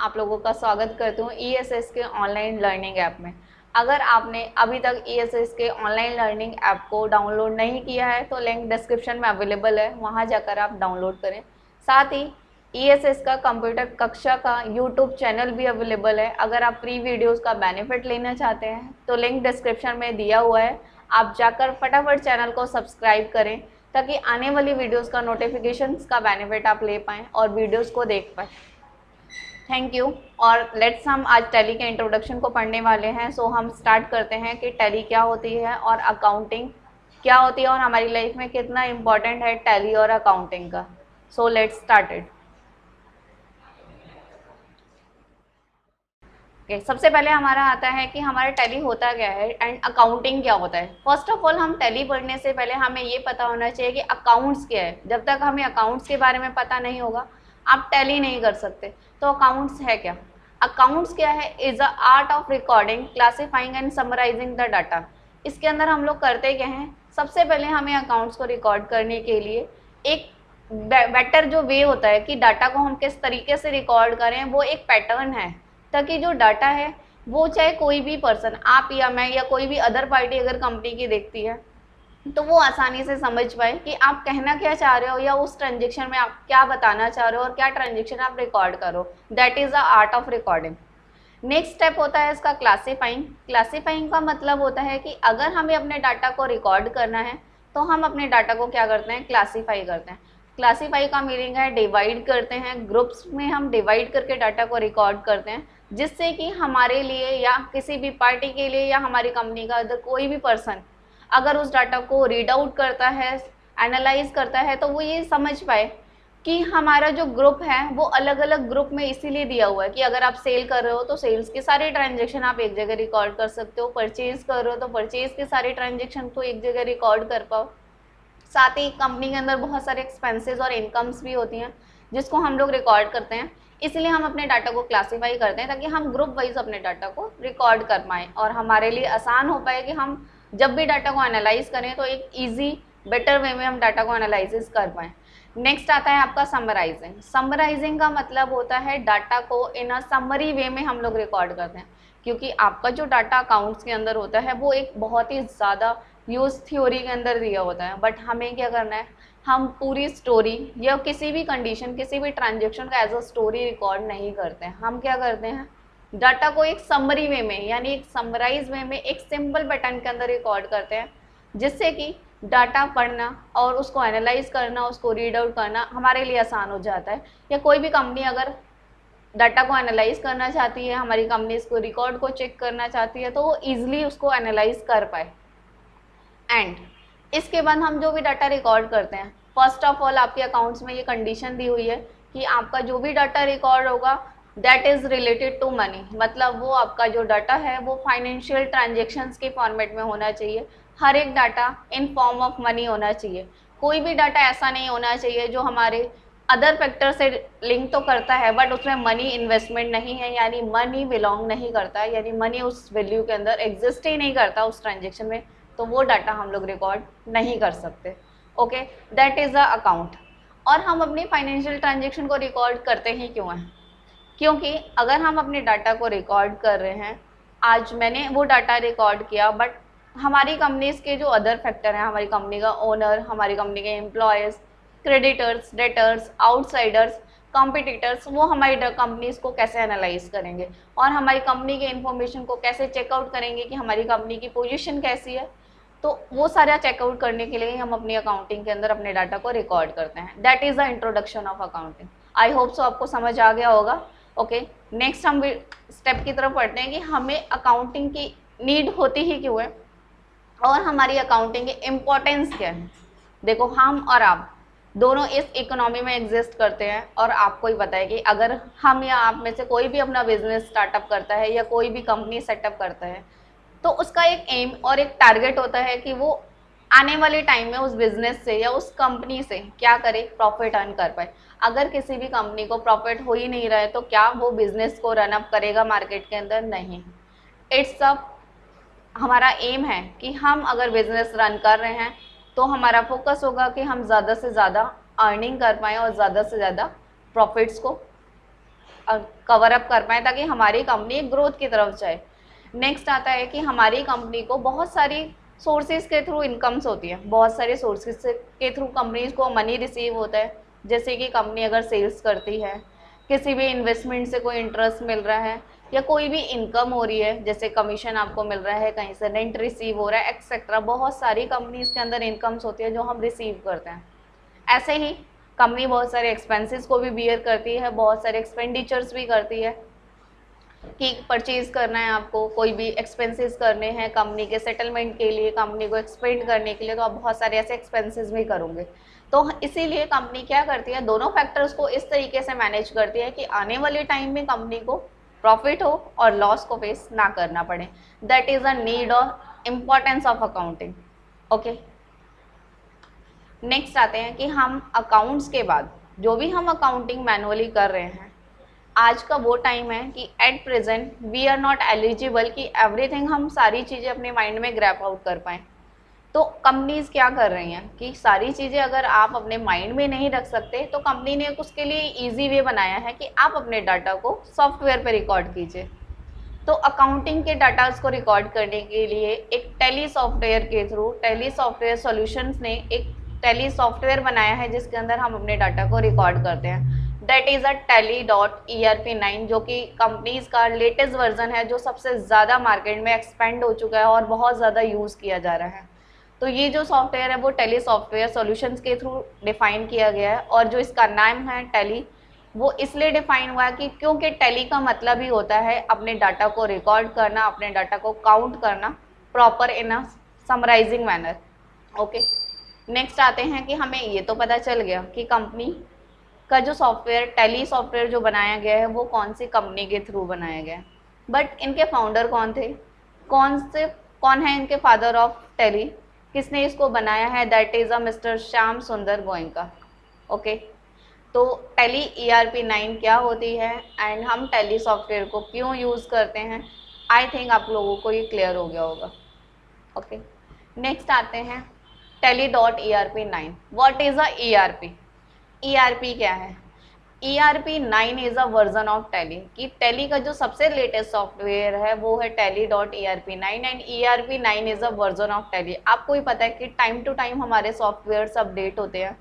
आप लोगों का स्वागत करती हूँ ईएसएस के ऑनलाइन लर्निंग ऐप में। अगर आपने अभी तक ईएसएस के ऑनलाइन लर्निंग ऐप को डाउनलोड नहीं किया है तो लिंक डिस्क्रिप्शन में अवेलेबल है, वहाँ जाकर आप डाउनलोड करें। साथ ही ईएसएस का कंप्यूटर कक्षा का यूट्यूब चैनल भी अवेलेबल है। अगर आप फ्री वीडियोज़ का बेनिफिट लेना चाहते हैं तो लिंक डिस्क्रिप्शन में दिया हुआ है, आप जाकर फटाफट चैनल को सब्सक्राइब करें ताकि आने वाली वीडियोस का नोटिफिकेशंस का बेनिफिट आप ले पाएँ और वीडियोस को देख पाएँ। Thank you. और लेट्स हम आज टैली के इंट्रोडक्शन को पढ़ने वाले हैं। सो हम स्टार्ट करते हैं कि टैली क्या होती है और अकाउंटिंग क्या होती है और हमारी लाइफ में कितना इम्पोर्टेंट है टैली और अकाउंटिंग का। So let's started. सबसे पहले हमारा आता है कि हमारा टैली होता क्या है एंड अकाउंटिंग क्या होता है। फर्स्ट ऑफ ऑल हम टैली पढ़ने से पहले हमें ये पता होना चाहिए कि अकाउंट्स क्या है। जब तक हमें अकाउंट्स के बारे में पता नहीं होगा आप टैली नहीं कर सकते। तो अकाउंट्स है क्या? अकाउंट्स क्या है? Is a art of recording, classifying and summarising the data. इसके अंदर हम लोग करते क्या हैं, सबसे पहले हमें अकाउंट्स को रिकॉर्ड करने के लिए एक बेटर जो वे होता है कि डाटा को हम किस तरीके से रिकॉर्ड करें, वो एक पैटर्न है ताकि जो डाटा है वो चाहे कोई भी पर्सन, आप या मैं या कोई भी अदर पार्टी अगर कंपनी की देखती है तो वो आसानी से समझ पाए कि आप कहना क्या चाह रहे हो या उस ट्रांजेक्शन में आप क्या बताना चाह रहे हो और क्या ट्रांजेक्शन आप रिकॉर्ड करो। That is the art of recording. Next step होता है इसका क्लासीफाइंग। क्लासीफाइंग का मतलब होता है कि अगर हमें अपने डाटा को रिकॉर्ड करना है तो हम अपने डाटा को क्या करते हैं, क्लासीफाई करते हैं। क्लासीफाई का मीनिंग है डिवाइड करते हैं, ग्रुप्स में हम डिवाइड करके डाटा को रिकॉर्ड करते हैं जिससे कि हमारे लिए या किसी भी पार्टी के लिए या हमारी कंपनी का अगर कोई भी पर्सन अगर उस डाटा को रीड आउट करता है, एनालाइज करता है तो वो ये समझ पाए कि हमारा जो ग्रुप है वो अलग अलग ग्रुप में इसीलिए दिया हुआ है कि अगर आप सेल कर रहे हो तो सेल्स के सारे ट्रांजेक्शन आप एक जगह रिकॉर्ड कर सकते हो, परचेज कर रहे हो तो परचेज के सारे ट्रांजेक्शन को एक जगह रिकॉर्ड कर पाओ। साथ ही कंपनी के अंदर बहुत सारे एक्सपेंसेस और इनकम्स भी होती हैं जिसको हम लोग रिकॉर्ड करते हैं, इसलिए हम अपने डाटा को क्लासीफाई करते हैं ताकि हम ग्रुप वाइज अपने डाटा को रिकॉर्ड कर पाएँ और हमारे लिए आसान हो पाए कि हम जब भी डाटा को एनालाइज करें तो एक ईजी बेटर वे में हम डाटा को एनालाइसिस कर पाएँ। नेक्स्ट आता है आपका समराइजिंग। समराइजिंग का मतलब होता है डाटा को इन अ समरी वे में हम लोग रिकॉर्ड करते हैं क्योंकि आपका जो डाटा अकाउंट्स के अंदर होता है वो एक बहुत ही ज़्यादा यूज थ्योरी के अंदर दिया होता है, बट हमें क्या करना है, हम पूरी स्टोरी या किसी भी कंडीशन किसी भी ट्रांजेक्शन का एज अ स्टोरी रिकॉर्ड नहीं करते हैं। हम क्या करते हैं, डाटा को एक समरी वे में यानी एक समराइज वे में एक सिंपल पैटर्न के अंदर रिकॉर्ड करते हैं जिससे कि डाटा पढ़ना और उसको एनालाइज करना, उसको रीड आउट करना हमारे लिए आसान हो जाता है। या कोई भी कंपनी अगर डाटा को एनालाइज करना चाहती है, हमारी कंपनी इसको रिकॉर्ड को चेक करना चाहती है तो वो ईजिली उसको एनालाइज कर पाए। एंड इसके बाद हम जो भी डाटा रिकॉर्ड करते हैं, फर्स्ट ऑफ ऑल आपके अकाउंट्स में ये कंडीशन दी हुई है कि आपका जो भी डाटा रिकॉर्ड होगा that is related to money, मतलब वो आपका जो डाटा है वो फाइनेंशियल ट्रांजेक्शन्स के फॉर्मेट में होना चाहिए। हर एक data in form of money होना चाहिए। कोई भी डाटा ऐसा नहीं होना चाहिए जो हमारे अदर फैक्टर से लिंक तो करता है बट उसमें मनी इन्वेस्टमेंट नहीं है, यानी मनी बिलोंग नहीं करता, यानी मनी उस वैल्यू के अंदर एग्जिस्ट ही नहीं करता उस ट्रांजेक्शन में, तो वो डाटा हम लोग रिकॉर्ड नहीं कर सकते। Okay, that is a account. और हम अपनी फाइनेंशियल ट्रांजेक्शन को रिकॉर्ड करते ही क्यों हैं? क्योंकि अगर हम अपने डाटा को रिकॉर्ड कर रहे हैं, आज मैंने वो डाटा रिकॉर्ड किया बट हमारी कंपनीज के जो अदर फैक्टर हैं, हमारी कंपनी का ओनर, हमारी कंपनी के employees, creditors, debtors, outsiders, competitors, वो हमारी कंपनीज को कैसे एनालाइज करेंगे और हमारी कंपनी के इन्फॉर्मेशन को कैसे चेकआउट करेंगे कि हमारी कंपनी की पोजीशन कैसी है। तो वो सारा चेकआउट करने के लिए हम अपनी अकाउंटिंग के अंदर अपने डाटा को रिकॉर्ड करते हैं। That is the introduction of accounting. I hope so आपको समझ आ गया होगा। ओके, नेक्स्ट हम स्टेप की तरफ बढ़ते हैं कि हमें अकाउंटिंग की नीड होती ही क्यों है और हमारी अकाउंटिंग की इम्पोर्टेंस क्या है। देखो, हम और आप दोनों इस इकोनॉमी में एग्जिस्ट करते हैं और आपको ही पता है कि अगर हम या आप में से कोई भी अपना बिजनेस स्टार्टअप करता है या कोई भी कंपनी सेटअप करता है तो उसका एक एम और एक टारगेट होता है कि वो आने वाले टाइम में उस बिजनेस से या उस कंपनी से क्या करे, प्रॉफिट अर्न कर पाए। अगर किसी भी कंपनी को प्रॉफिट हो ही नहीं रहा है तो क्या वो बिजनेस को रन अप करेगा मार्केट के अंदर? नहीं। इट्स अ हमारा एम है कि हम अगर बिजनेस रन कर रहे हैं तो हमारा फोकस होगा कि हम ज़्यादा से ज़्यादा अर्निंग कर पाएँ और ज़्यादा से ज़्यादा प्रॉफिट्स को कवर अप कर पाए ताकि हमारी कंपनी ग्रोथ की तरफ जाए। नेक्स्ट आता है कि हमारी कंपनी को बहुत सारी सोर्सेज के थ्रू इनकम्स होती है, बहुत सारे सोर्सेज के थ्रू कंपनीज को मनी रिसीव होता है। जैसे कि कंपनी अगर सेल्स करती है, किसी भी इन्वेस्टमेंट से कोई इंटरेस्ट मिल रहा है, या कोई भी इनकम हो रही है, जैसे कमीशन आपको मिल रहा है, कहीं से रेंट रिसीव हो रहा है, एक्सेट्रा। बहुत सारी कंपनीज के अंदर इनकम्स होती है जो हम रिसीव करते हैं। ऐसे ही कंपनी बहुत सारे एक्सपेंसेस को भी बियर करती है, बहुत सारे एक्सपेंडिचर्स भी करती है कि परचेज करना है आपको, कोई भी एक्सपेंसेस करने हैं कंपनी के सेटलमेंट के लिए, कंपनी को एक्सपेंड करने के लिए, तो आप बहुत सारे ऐसे एक्सपेंसेस भी करोगे। तो इसीलिए कंपनी क्या करती है, दोनों फैक्टर्स को इस तरीके से मैनेज करती है कि आने वाले टाइम में कंपनी को प्रॉफिट हो और लॉस को फेस ना करना पड़े। दैट इज अ नीड और importance of accounting. Okay, next आते हैं कि हम अकाउंट्स के बाद जो भी हम अकाउंटिंग मैनुअली कर रहे हैं, आज का वो टाइम है कि at present we are not eligible कि एवरीथिंग हम सारी चीज़ें अपने माइंड में ग्रैप आउट कर पाएँ। तो कंपनीज क्या कर रही हैं कि सारी चीज़ें अगर आप अपने माइंड में नहीं रख सकते, तो कंपनी ने उसके लिए इजी वे बनाया है कि आप अपने डाटा को सॉफ्टवेयर पर रिकॉर्ड कीजिए। तो अकाउंटिंग के डाटाज को रिकॉर्ड करने के लिए एक टैली सॉफ्टवेयर के थ्रू टैली सॉफ्टवेयर सॉल्यूशंस ने एक टैली सॉफ्टवेयर बनाया है जिसके अंदर हम अपने डाटा को रिकॉर्ड करते हैं। दैट इज़ अ tally.erp9, जो कि कंपनीज का लेटेस्ट वर्जन है, जो सबसे ज़्यादा मार्केट में एक्सपेंड हो चुका है और बहुत ज़्यादा यूज़ किया जा रहा है। तो ये जो सॉफ्टवेयर है वो टैली सॉफ्टवेयर सॉल्यूशंस के थ्रू डिफाइन किया गया है, और जो इसका नाम है टैली, वो इसलिए डिफाइन हुआ है कि क्योंकि टैली का मतलब ही होता है अपने डाटा को रिकॉर्ड करना, अपने डाटा को काउंट करना proper in a summarising manner. Okay, next आते हैं कि हमें ये तो पता चल गया कि कंपनी का जो सॉफ्टवेयर टैली सॉफ्टवेयर जो बनाया गया है वो कौन सी कंपनी के थ्रू बनाया गया है। बट इनके फाउंडर कौन थे, कौन है इनके फादर ऑफ टैली, किसने इसको बनाया है? That is a mister Shyam सुंदर गोयनका। ओके, तो टैली ERP9 क्या होती है एंड हम टैली सॉफ्टवेयर को क्यों यूज़ करते हैं, आई थिंक आप लोगों को ये क्लियर हो गया होगा। ओके, नेक्स्ट आते हैं tally.erp9। What is a ERP? ERP क्या है? ERP9 is a version of tally, कि टैली का जो सबसे लेटेस्ट सॉफ्टवेयर है वो है tally.erp9 and ERP9 is a version of tally. आपको ही पता है कि टाइम टू टाइम हमारे सॉफ्टवेयर्स अपडेट होते हैं,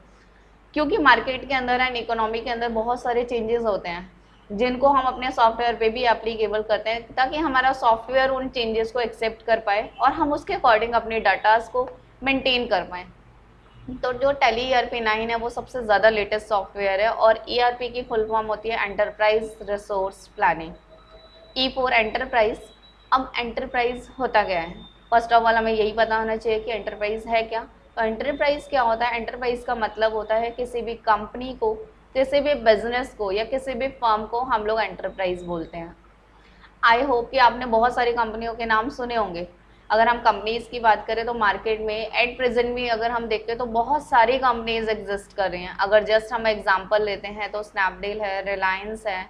क्योंकि मार्केट के अंदर एंड इकोनॉमी के अंदर बहुत सारे चेंजेस होते हैं जिनको हम अपने सॉफ्टवेयर पे भी एप्लीकेबल करते हैं, ताकि हमारा सॉफ्टवेयर उन चेंजेस को एक्सेप्ट कर पाए और हम उसके अकॉर्डिंग अपने डाटाज को मेंटेन कर पाएँ। तो जो टैली ERP9 है वो सबसे ज़्यादा लेटेस्ट सॉफ्टवेयर है, और ERP की फुल फॉर्म होती है enterprise resource planning, E for enterprise. अब एंटरप्राइज होता क्या है? फर्स्ट ऑफ ऑल हमें यही पता होना चाहिए कि एंटरप्राइज है क्या। तो एंटरप्राइज क्या होता है? एंटरप्राइज का मतलब होता है किसी भी कंपनी को, किसी भी बिजनेस को या किसी भी फर्म को हम लोग एंटरप्राइज बोलते हैं। आई होप कि आपने बहुत सारी कंपनियों के नाम सुने होंगे। अगर हम कंपनीज की बात करें तो मार्केट में एट प्रेजेंट भी अगर हम देखें तो बहुत सारी कंपनीज एग्जिस्ट कर रही हैं। अगर जस्ट हम एग्जांपल लेते हैं तो स्नैपडील है, रिलायंस है,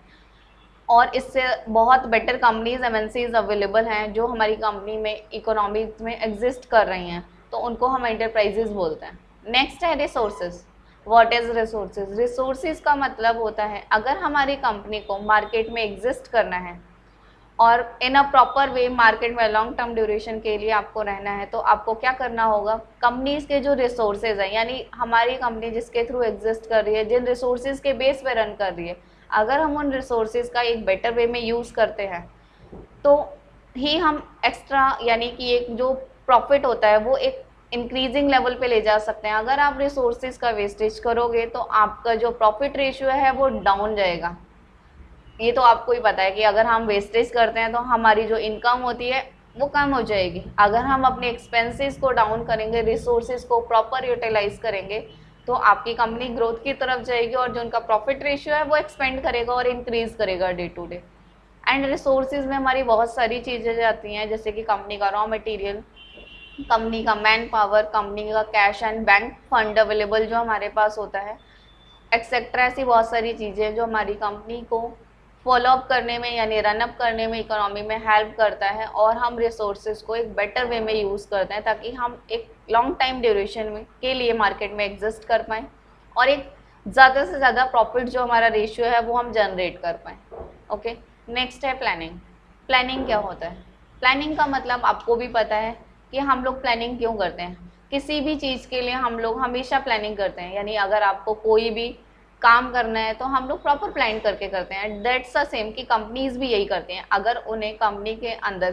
और इससे बहुत बेटर कंपनीज MNCs अवेलेबल हैं जो हमारी कंपनी में इकोनॉमी में एग्जिस्ट कर रही हैं, तो उनको हम एंटरप्राइजेज बोलते हैं। नेक्स्ट है resources. What is resources? Resources का मतलब होता है अगर हमारी कंपनी को मार्केट में एग्जिस्ट करना है और इन अ प्रॉपर वे मार्केट में लॉन्ग टर्म ड्यूरेशन के लिए आपको रहना है, तो आपको क्या करना होगा? कंपनीज के जो रिसोर्सेज हैं, यानी हमारी कंपनी जिसके थ्रू एग्जिस्ट कर रही है, जिन रिसोर्सेज के बेस पे रन कर रही है, अगर हम उन रिसोर्सेज का एक बेटर वे में यूज़ करते हैं तो ही हम एक्स्ट्रा यानी कि एक जो प्रॉफिट होता है वो एक इंक्रीजिंग लेवल पे ले जा सकते हैं। अगर आप रिसोर्सेज का वेस्टेज करोगे तो आपका जो प्रॉफिट रेशियो है वो डाउन जाएगा। ये तो आपको ही पता है कि अगर हम वेस्टेज करते हैं तो हमारी जो इनकम होती है वो कम हो जाएगी। अगर हम अपने एक्सपेंसेस को डाउन करेंगे, रिसोर्सेज को प्रॉपर यूटिलाइज करेंगे, तो आपकी कंपनी ग्रोथ की तरफ जाएगी और जो उनका प्रॉफिट रेशियो है वो एक्सपेंड करेगा और इंक्रीज करेगा day to day. And resources में हमारी बहुत सारी चीज़ें जाती हैं, जैसे कि कंपनी का रॉ मटेरियल, कंपनी का मैन पावर, कंपनी का cash and bank fund available जो हमारे पास होता है, एक्सेट्रा। ऐसी बहुत सारी चीज़ें जो हमारी कंपनी को फॉलोअप करने में यानी रनअप करने में इकोनॉमी में हेल्प करता है, और हम रिसोर्सेज को एक बेटर वे में यूज़ करते हैं ताकि हम एक लॉन्ग टाइम ड्यूरेशन में के लिए मार्केट में एग्जिस्ट कर पाएँ और एक ज़्यादा से ज़्यादा प्रॉफिट जो हमारा रेशियो है वो हम जनरेट कर पाएँ। ओके, नेक्स्ट है प्लानिंग। प्लानिंग क्या होता है? प्लानिंग का मतलब आपको भी पता है कि हम लोग प्लानिंग क्यों करते हैं। किसी भी चीज़ के लिए हम लोग हमेशा प्लानिंग करते हैं, यानी अगर आपको कोई भी काम करना है तो हम लोग प्रॉपर प्लान करके करते हैं। दैट्स द सेम कि कंपनीज भी यही करती हैं। अगर उन्हें कंपनी के अंदर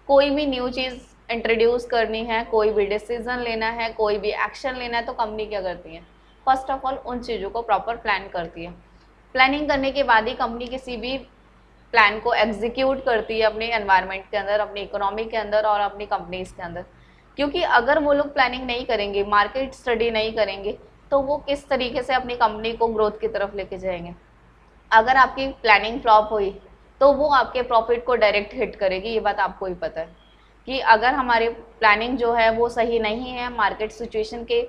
कोई भी न्यू चीज़ इंट्रोड्यूस करनी है, कोई भी डिसीजन लेना है, कोई भी एक्शन लेना है, तो कंपनी क्या करती है? फर्स्ट ऑफ ऑल उन चीज़ों को प्रॉपर प्लान करती है। प्लानिंग करने के बाद ही कंपनी किसी भी प्लान को एग्जीक्यूट करती है अपने एनवायरनमेंट के अंदर, अपनी इकोनॉमी के अंदर और अपनी कंपनीज के अंदर। क्योंकि अगर वो लोग प्लानिंग नहीं करेंगे, मार्केट स्टडी नहीं करेंगे, तो वो किस तरीके से अपनी कंपनी को ग्रोथ की तरफ लेके जाएंगे। अगर आपकी प्लानिंग फ्लॉप हुई तो वो आपके प्रॉफिट को डायरेक्ट हिट करेगी, ये बात आपको ही पता है कि अगर हमारी प्लानिंग जो है वो सही नहीं है, मार्केट सिचुएशन के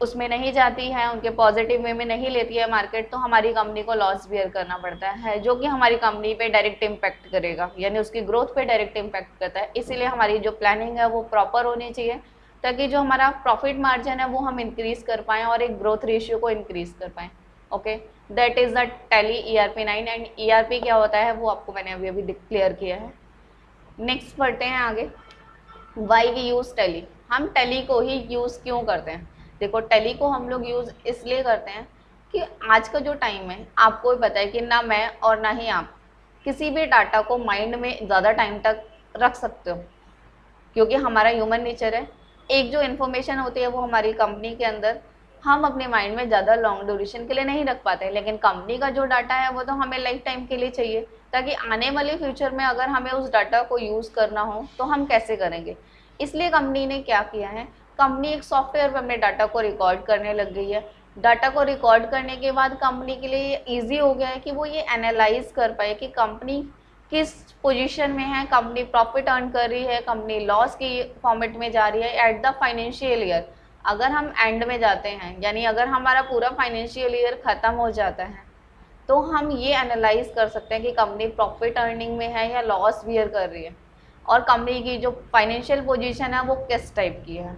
उसमें नहीं जाती है, उनके पॉजिटिव वे में नहीं लेती है मार्केट, तो हमारी कंपनी को लॉस बियर करना पड़ता है, जो कि हमारी कंपनी पे डायरेक्ट इम्पैक्ट करेगा, यानी उसकी ग्रोथ पे डायरेक्ट इम्पैक्ट करता है। इसीलिए हमारी जो प्लानिंग है वो प्रॉपर होनी चाहिए, ताकि जो हमारा प्रॉफिट मार्जिन है वो हम इंक्रीज कर पाएँ और एक ग्रोथ रेशियो को इंक्रीज कर पाएँ। Okay, that is the tally ERP9। And ERP क्या होता है वो आपको मैंने अभी अभी क्लियर किया है। नेक्स्ट पढ़ते हैं आगे, वाई वी यूज़ टैली। हम टैली को ही यूज़ क्यों करते हैं? देखो, टैली को हम लोग यूज़ इसलिए करते हैं कि आज का जो टाइम है आपको भी पता है कि ना मैं और ना ही आप किसी भी डाटा को माइंड में ज़्यादा टाइम तक रख सकते हो, क्योंकि हमारा ह्यूमन नेचर है। एक जो इन्फॉर्मेशन होती है वो हमारी कंपनी के अंदर हम अपने माइंड में ज़्यादा लॉन्ग ड्यूरेशन के लिए नहीं रख पाते, लेकिन कंपनी का जो डाटा है वो तो हमें लाइफ टाइम के लिए चाहिए, ताकि आने वाले फ्यूचर में अगर हमें उस डाटा को यूज़ करना हो तो हम कैसे करेंगे। इसलिए कंपनी ने क्या किया है, कंपनी एक सॉफ्टवेयर पर अपने डाटा को रिकॉर्ड करने लग गई है। डाटा को रिकॉर्ड करने के बाद कंपनी के लिए ईजी हो गया है कि वो ये एनालाइज कर पाए कि कंपनी किस पोजीशन में है, कंपनी प्रॉफिट अर्न कर रही है, कंपनी लॉस की फॉर्मेट में जा रही है एट द फाइनेंशियल ईयर। अगर हम एंड में जाते हैं, यानी अगर हमारा पूरा फाइनेंशियल ईयर ख़त्म हो जाता है, तो हम ये एनालाइज कर सकते हैं कि कंपनी प्रॉफिट अर्निंग में है या लॉस बियर कर रही है, और कंपनी की जो फाइनेंशियल पोजीशन है वो किस टाइप की है।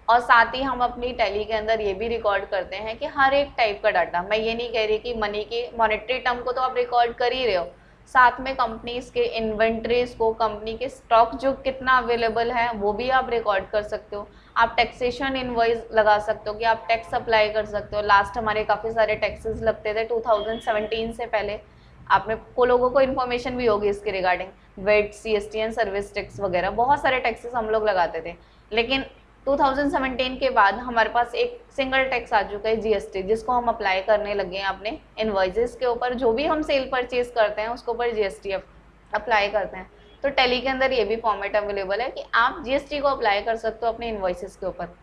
और साथ ही हम अपनी टैली के अंदर ये भी रिकॉर्ड करते हैं कि हर एक टाइप का डाटा, मैं ये नहीं कह रही कि मनी की मॉनेटरी टर्म को तो आप रिकॉर्ड कर ही रहे हो, साथ में कंपनीज के इन्वेंट्रीज को, कंपनी के स्टॉक जो कितना अवेलेबल है वो भी आप रिकॉर्ड कर सकते हो। आप टैक्सेशन इनवॉइस लगा सकते हो कि आप टैक्स अप्लाई कर सकते हो। लास्ट हमारे काफ़ी सारे टैक्सेस लगते थे 2017 से पहले, आपने को लोगों को इन्फॉर्मेशन भी होगी इसके regarding, VAT, CST and service tax वगैरह बहुत सारे टैक्सेस हम लोग लगाते थे। लेकिन 2017 के बाद हमारे पास एक सिंगल टैक्स आ चुका है, GST, जिसको हम अप्लाई करने लगे हैं अपने इनवॉइसेस के ऊपर। जो भी हम सेल परचेज करते हैं उसके ऊपर GST अप्लाई करते हैं। तो टैली के अंदर ये भी फॉर्मेट अवेलेबल है कि आप GST को अप्लाई कर सकते हो अपने इनवॉइसेस के ऊपर।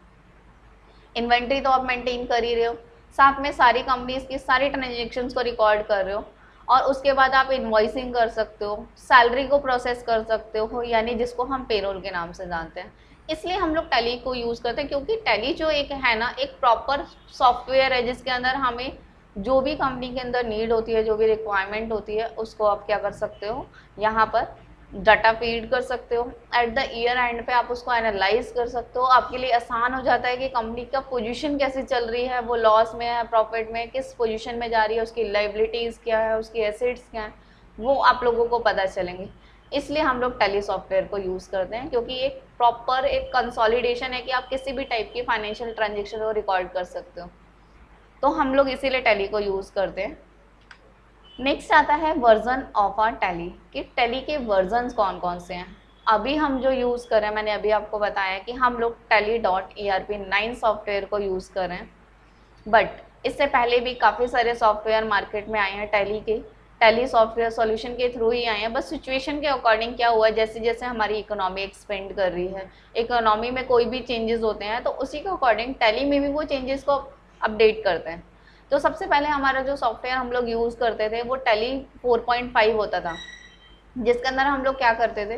इन्वेंट्री तो आप मेंटेन कर ही रहे हो, साथ में सारी कंपनीज की सारी ट्रांजेक्शन्स को रिकॉर्ड कर रहे हो, और उसके बाद आप इन्वॉइसिंग कर सकते हो, सैलरी को प्रोसेस कर सकते हो, यानी जिसको हम पेरोल के नाम से जानते हैं। इसलिए हम लोग टैली को यूज़ करते हैं, क्योंकि टैली जो एक है ना, एक प्रॉपर सॉफ्टवेयर है जिसके अंदर हमें जो भी कंपनी के अंदर नीड होती है, जो भी रिक्वायरमेंट होती है, उसको आप क्या कर सकते हो, यहाँ पर डाटा फीड कर सकते हो। एट द ईयर एंड पे आप उसको एनालाइज कर सकते हो। आपके लिए आसान हो जाता है कि कंपनी का पोजीशन कैसे चल रही है, वो लॉस में है, प्रॉफिट में, किस पोजीशन में जा रही है, उसकी लाइबिलिटीज़ क्या है, उसकी एसेट्स क्या है, वो आप लोगों को पता चलेंगे। इसलिए हम लोग टैली सॉफ्टवेयर को यूज़ करते हैं, क्योंकि एक प्रॉपर एक कंसोलिडेशन है कि आप किसी भी टाइप की फाइनेंशियल ट्रांजेक्शन को रिकॉर्ड कर सकते हो। तो हम लोग इसीलिए टैली को यूज़ करते हैं। नेक्स्ट आता है वर्जन ऑफ आर टैली, कि टैली के वर्जन्स कौन कौन से हैं। अभी हम जो यूज़ कर रहे हैं, मैंने अभी आपको बताया कि हम लोग tally.erp9 सॉफ्टवेयर को यूज़ कर रहे हैं, बट इससे पहले भी काफ़ी सारे सॉफ्टवेयर मार्केट में आए हैं टैली के। टैली सॉफ्टवेयर सॉल्यूशन के थ्रू ही आए हैं, बस सिचुएशन के अकॉर्डिंग क्या हुआ है, जैसे जैसे हमारी इकोनॉमी एक्सपेंड कर रही है, इकोनॉमी में कोई भी चेंजेस होते हैं, तो उसी के अकॉर्डिंग टैली में भी वो चेंजेस को अपडेट करते हैं। तो सबसे पहले हमारा जो सॉफ्टवेयर हम लोग यूज़ करते थे वो टैली 4.5 होता था, जिसके अंदर हम लोग क्या करते थे,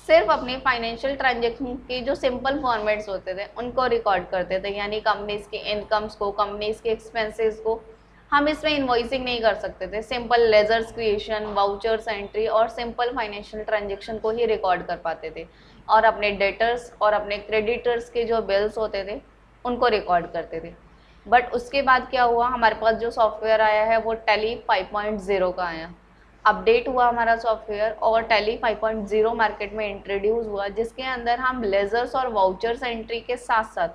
सिर्फ अपनी फाइनेंशियल ट्रांजेक्शन के जो सिंपल फॉर्मेट्स होते थे उनको रिकॉर्ड करते थे, यानी कंपनीज के इनकम्स को, कंपनीज के एक्सपेंसेस को। हम इसमें इन्वॉइसिंग नहीं कर सकते थे, simple ledgers creation, vouchers entry और सिंपल फाइनेंशियल ट्रांजेक्शन को ही रिकॉर्ड कर पाते थे, और अपने डेटर्स और अपने क्रेडिटर्स के जो बिल्स होते थे उनको रिकॉर्ड करते थे। बट उसके बाद क्या हुआ, हमारे पास जो सॉफ्टवेयर आया है वो टैली 5.0 का आया, अपडेट हुआ हमारा सॉफ्टवेयर और टैली 5.0 मार्केट में इंट्रोड्यूस हुआ, जिसके अंदर हम लेजर्स और वाउचर्स एंट्री के साथ साथ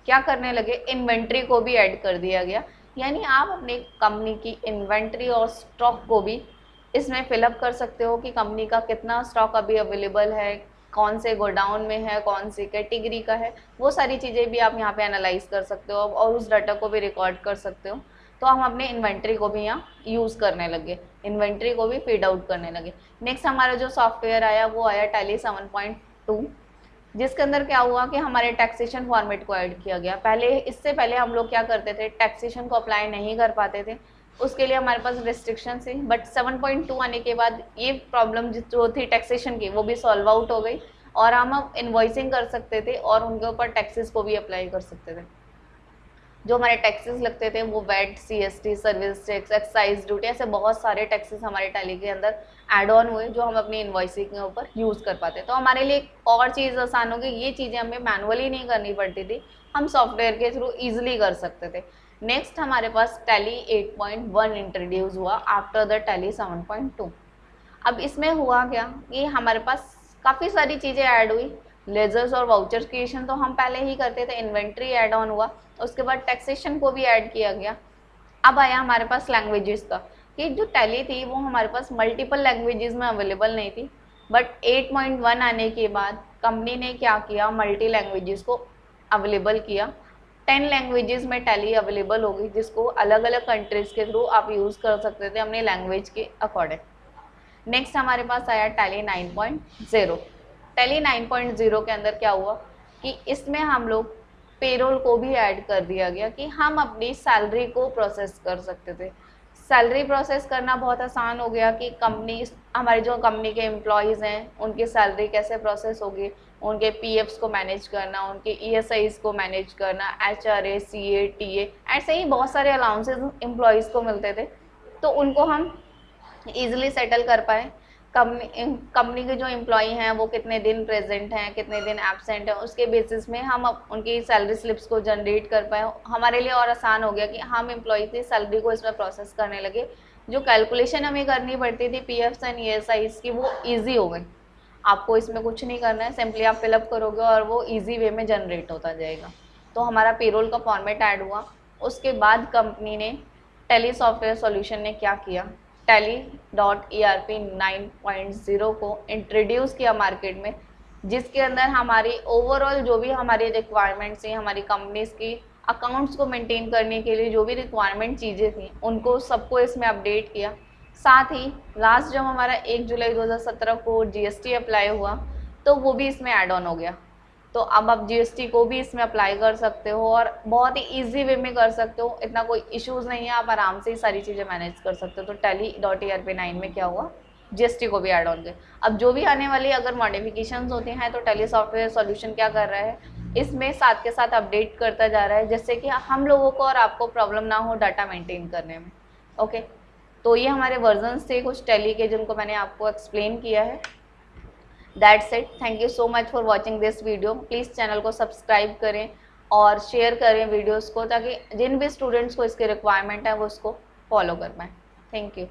क्या करने लगे, इन्वेंट्री को भी ऐड कर दिया गया। यानी आप अपनी कंपनी की इन्वेंट्री और स्टॉक को भी इसमें फिलअप कर सकते हो कि कंपनी का कितना स्टॉक अभी अवेलेबल है, कौन से गोडाउन में है, कौन सी कैटेगरी का है, वो सारी चीज़ें भी आप यहाँ पे एनालाइज कर सकते हो और उस डाटा को भी रिकॉर्ड कर सकते हो। तो हम अपने इन्वेंट्री को भी यहाँ यूज़ करने लगे, इन्वेंट्री को भी फीड आउट करने लगे। नेक्स्ट हमारा जो सॉफ्टवेयर आया वो आया टैली 7.2, जिसके अंदर क्या हुआ कि हमारे टैक्सेशन फॉर्मेट को ऐड किया गया। इससे पहले हम लोग क्या करते थे, टैक्सेशन को अप्लाई नहीं कर पाते थे, उसके लिए हमारे पास रिस्ट्रिक्शन थी। बट 7.2 आने के बाद ये प्रॉब्लम जो थी टैक्सेशन की वो भी सॉल्व आउट हो गई और हम अब इन्वॉइसिंग कर सकते थे और उनके ऊपर टैक्सेस को भी अप्लाई कर सकते थे। जो हमारे टैक्सेस लगते थे वो VAT, CST, service tax, excise duty, ऐसे बहुत सारे टैक्सेस हमारे टैली के अंदर ऐड ऑन हुए जो हम अपनी इन्वॉइसिंग के ऊपर यूज़ कर पाते। तो हमारे लिए एक और चीज़ आसान हो गई, ये चीज़ें हमें मैनुअली नहीं करनी पड़ती थी, हम सॉफ्टवेयर के थ्रू ईजिली कर सकते थे। नेक्स्ट हमारे पास टैली 8.1 इंट्रोड्यूस हुआ आफ्टर द टैली 7.2। अब इसमें हुआ क्या कि हमारे पास काफ़ी सारी चीज़ें ऐड हुई, लेजर्स और वाउचर्स क्रिएशन तो हम पहले ही करते थे, इन्वेंट्री ऐड ऑन हुआ, उसके बाद टैक्सेशन को भी ऐड किया गया। अब आया हमारे पास लैंग्वेजेस का, कि जो टैली थी वो हमारे पास मल्टीपल लैंग्वेजेस में अवेलेबल नहीं थी, बट 8.1 आने के बाद कंपनी ने क्या किया, मल्टी लैंग्वेजेस को अवेलेबल किया। 10 लैंग्वेजेस में टैली अवेलेबल होगी, जिसको अलग अलग कंट्रीज़ के थ्रू आप यूज़ कर सकते थे अपने लैंग्वेज के अकॉर्डिंग। नेक्स्ट हमारे पास आया टैली 9.0। टैली 9.0 के अंदर क्या हुआ कि इसमें हम लोग पेरोल को भी ऐड कर दिया गया कि हम अपनी सैलरी को प्रोसेस कर सकते थे। सैलरी प्रोसेस करना बहुत आसान हो गया कि हमारी जो कंपनी के एम्प्लॉयज़ हैं उनकी सैलरी कैसे प्रोसेस होगी, उनके पीएफ्स को मैनेज करना, उनके ईएसआईज को मैनेज करना, एचआरए, सीए, टीए, ऐसे ही बहुत सारे अलाउंसेस एम्प्लॉयज़ को मिलते थे, तो उनको हम ईजिली सेटल कर पाए। कंपनी के जो एम्प्लॉई हैं वो कितने दिन प्रेजेंट हैं, कितने दिन एब्सेंट हैं, उसके बेसिस में हम उनकी सैलरी स्लिप्स को जनरेट कर पाए। हमारे लिए और आसान हो गया कि हम एम्प्लॉय की सैलरी को इसमें प्रोसेस करने लगे। जो कैलकुलेशन हमें करनी पड़ती थी पीएफ्स एंड ईएसआईज की, वो ईजी हो गई। आपको इसमें कुछ नहीं करना है, सिंपली आप फिलअप करोगे और वो ईजी वे में जनरेट होता जाएगा। तो हमारा पेरोल का फॉर्मेट ऐड हुआ। उसके बाद कंपनी ने, टैली सॉफ्टवेयर सॉल्यूशन ने क्या किया, tally.erp 9.0 को इंट्रोड्यूस किया मार्केट में, जिसके अंदर हमारी ओवरऑल जो भी हमारी रिक्वायरमेंट्स थी, हमारी कंपनीज की अकाउंट्स को मेंटेन करने के लिए जो भी रिक्वायरमेंट चीज़ें थी उनको सबको इसमें अपडेट किया। साथ ही लास्ट जब हमारा 1 जुलाई 2017 को जीएसटी अप्लाई हुआ तो वो भी इसमें ऐड ऑन हो गया। तो अब आप जीएसटी को भी इसमें अप्लाई कर सकते हो और बहुत ही इजी वे में कर सकते हो, इतना कोई इश्यूज़ नहीं है, आप आराम से ही सारी चीज़ें मैनेज कर सकते हो। तो tally.erp 9 में क्या हुआ, जीएसटी को भी ऐड ऑन किया। अब जो भी आने वाली अगर मॉडिफिकेशंस होते हैं तो टैली सॉफ्टवेयर सॉल्यूशन क्या कर रहा है, इसमें साथ के साथ अपडेट करता जा रहा है, जिससे कि हम लोगों को और आपको प्रॉब्लम ना हो डाटा मेंटेन करने में। ओके, तो ये हमारे वर्जन्स थे कुछ टैली के जिनको मैंने आपको एक्सप्लेन किया है। That's it, thank you so much for watching this video. Please channel को सब्सक्राइब करें और शेयर करें वीडियोस को, ताकि जिन भी स्टूडेंट्स को इसकी रिक्वायरमेंट है वो उसको फॉलो कर पाएँ। Thank you.